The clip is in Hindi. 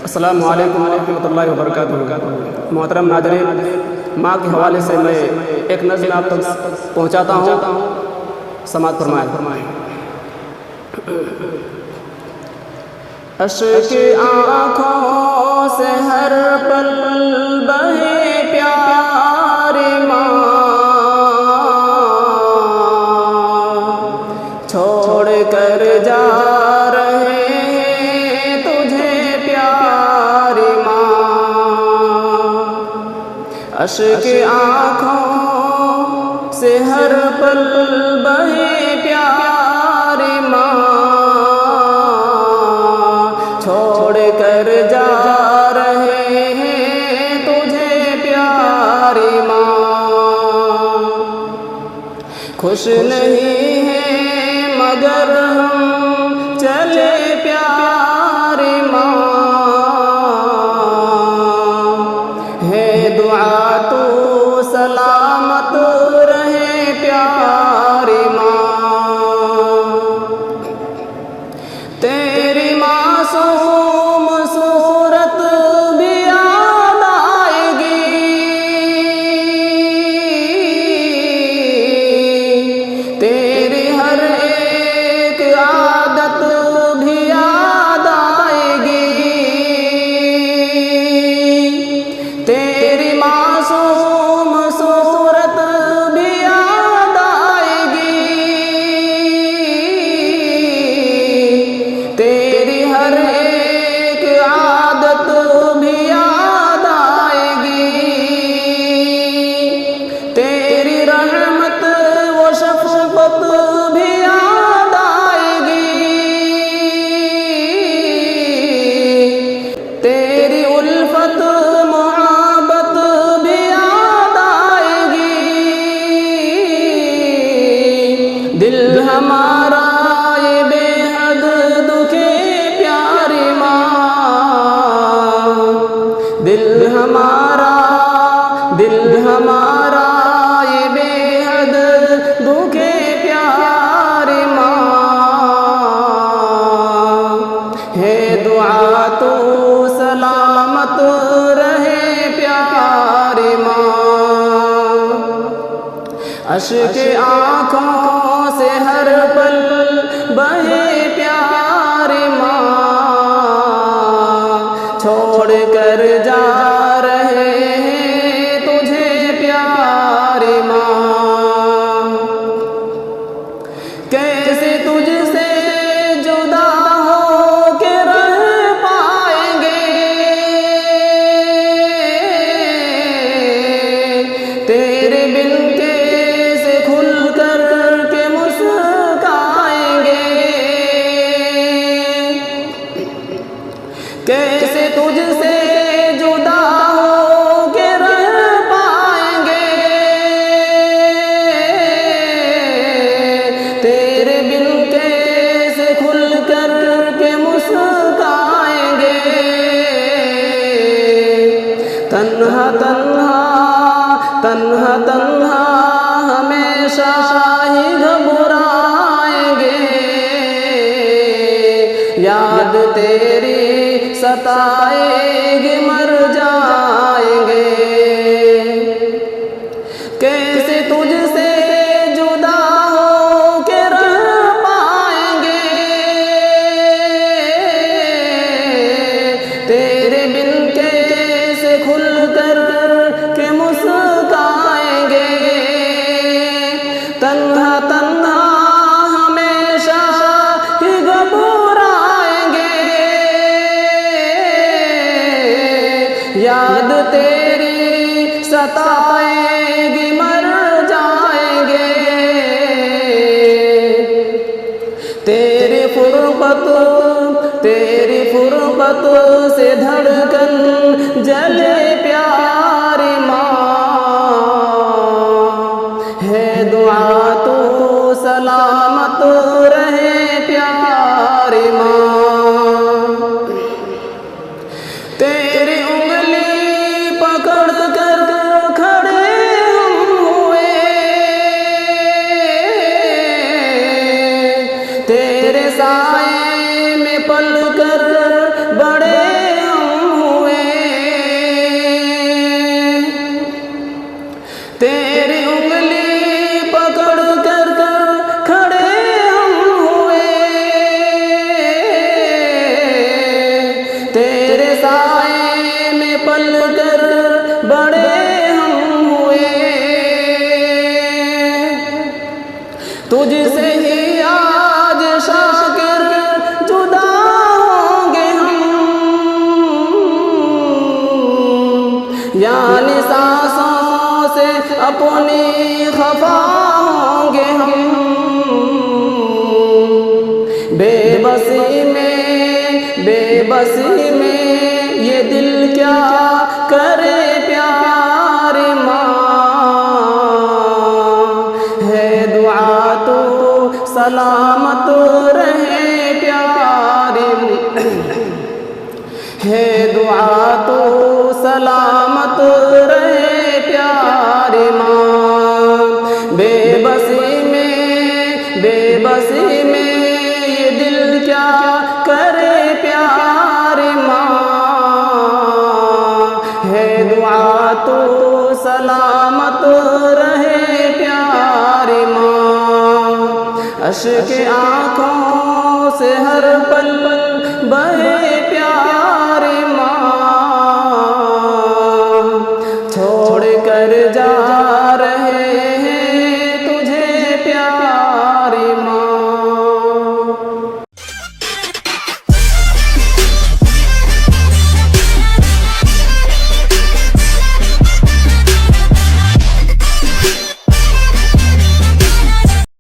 अस्सलामु अलैकुम रहमतुल्लाहि व बरकातुहू। मोहतरम नाज़रीन, माँ के हवाले से मैं एक नज़्म आप तक पहुँचाता हूँ, समाअत फरमाएं। अश्क आँखों से हर पल बहे प्यारी माँ, छोड़ कर जा रहे हैं तुझे प्यारी माँ। अश्क आँखों से हर पल बहे प्यारी माँ, छोड़ कर जा रहे हैं तुझे प्यारी माँ। खुश नहीं है मगर हम चले प्यारी माँ, है दुआ तू सलामत रहे प्यारी माँ। तेरी मासूम सूरत भी याद आएगी, तेरी हर एक आदत भी याद आएगी, तेरी मासूम सूरत भी याद आएगी, तेरी हर एक आदत भी याद आएगी, तेरी रहमत वो शफ़क़त भी याद आएगी, तेरी उल्फत मोहब्बत भी याद आएगी। दिल हमारा ये बेहद दुखे प्यारी माँ, दिल हमारा ये बेहद दुखे प्यारी माँ, है दुआ तू सलामत रहे प्यारी माँ। अश्क आँखों से हर पल बहे प्यारी माँ, छोड़ कर जा रहे हैं तुझे प्यारी माँ। कैसे तुझसे जुदा हो के रह पाएंगे, तेरे बिन कैसे खुल कर के मुस्काएंगे, कैसे तुझसे जुदा हो के रह पाएंगे, तेरे बिन कैसे खुल कर के मुस्काएंगे। तन्हा तन्हा तन्हा तन्हा हमेशा ही घबराएंगे, याद तेरी सताएगी मर जाएंगे। कैसे तुझसे जुदा हो के रह पाएंगे, तेरे बिन कैसे खुल कर के मुस्काएंगे। तन्हा तन्हा हमेशा ही घबराएंगे, याद तेरी सताएगी मर जाएंगे। तेरी फुरबत से धड़कन जले प्यारी माँ, है दुआ तू सलामत रहे प्यारी माँ। तेरी उंगली पकड़ कर खड़े हम हुए, तेरे साए में पल कर बड़े हम तेरे साए में पल कर बड़े हम हुए, तुझसे ही आज शाकिर जुदा होंगे हम, यानी सांसों से अपनी खफा होंगे हम। बेबसी में ये दिल क्या करे प्यार माँ, है दुआ तो सलामत रहे प्यारी, है दुआ तो सलामत रहे प्यारी माँ। बेबसी में ये दिल क्या करे प्यारी माँ, है दुआ तो सलामत रहे प्यारी माँ। अश्क आँखों से हर